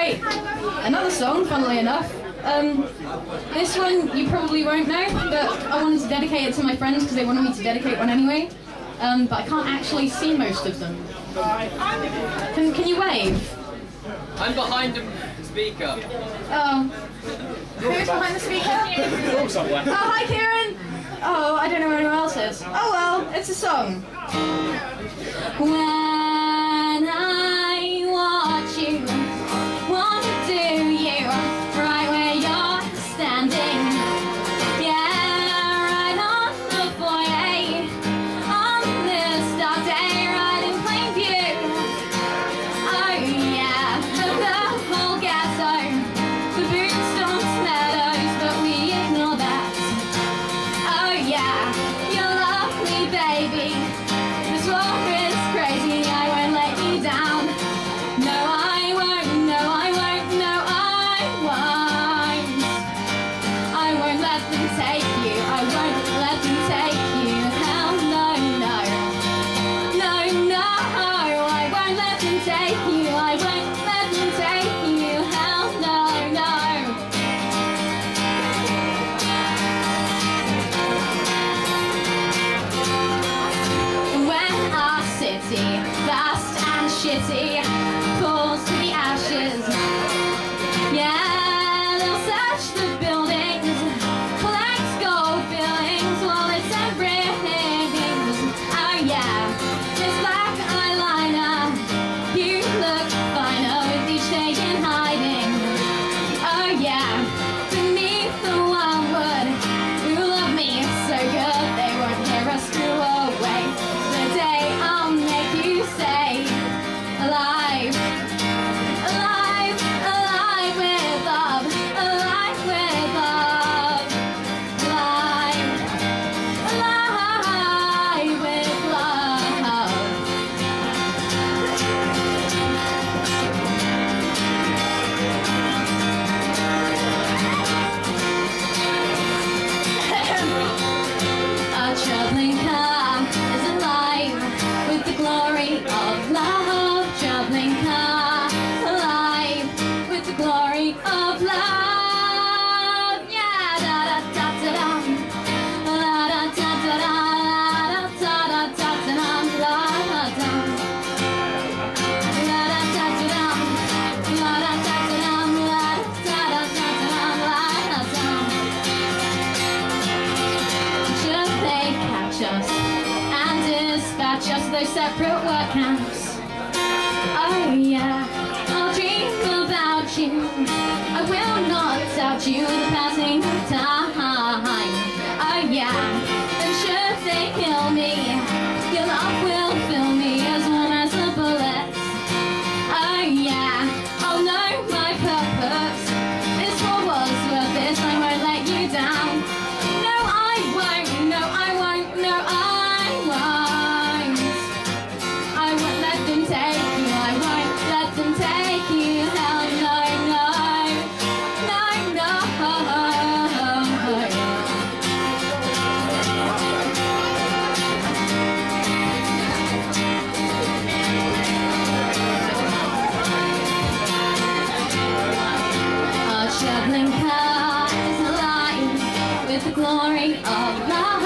Right, another song, funnily enough. This one you probably won't know, but I wanted to dedicate it to my friends because they wanted me to dedicate one anyway. But I can't actually see most of them. Can you wave? I'm behind the speaker. Oh. Who's behind the speaker? Oh, hi Kieran! Oh, I don't know where anyone else is. Oh well, it's a song. When I watch you, want to do you right where you're standing. Yeah, right on the foyer, on this dark day, right in plain view. Oh yeah, the whole ghetto, the Boomstones meadows, but we ignore that. Oh yeah, you're lovely baby. This war is crazy, I won't let you down. No, I won't, no, I won't, no, I won't. I won't let them take you, I won't let them take you. Hell no, no. No, no, I won't let them take you, I won't let them take you. Hell no, no. When our city, vast and shitty, falls to the ashes, yeah, they'll search the buildings, collect gold fillings, wallets and rings. Oh yeah, this black eyeliner, you look finer with each day in hiding. Oh yeah, beneath the wildwood, who love me so good they won't hear us screw away. The day I'll make you stay alive, alive, alive with love, alive with love, alive, alive with love. A traveling car is alive with the glory of love. Traveling car alive with the glory of love. Yeah, da da da da da, la da da da da, la da da da da da, la da. La da da da da, la da da da da, la da da da da, la da. Should they catch us and dispatch us to those separate work camps? Oh yeah, I'll dream about you, I will not doubt you, the passing of time. Oh yeah, and should they kill me, your love will fill me as warm as a bullet. Oh yeah, I'll know my purpose, this war was worth it, I won't let you down. No I won't, no I won't, no I won't. I won't let them take you, I won't let them take you. Hell no, no, no, no. A traveling car is alive with the glory of love.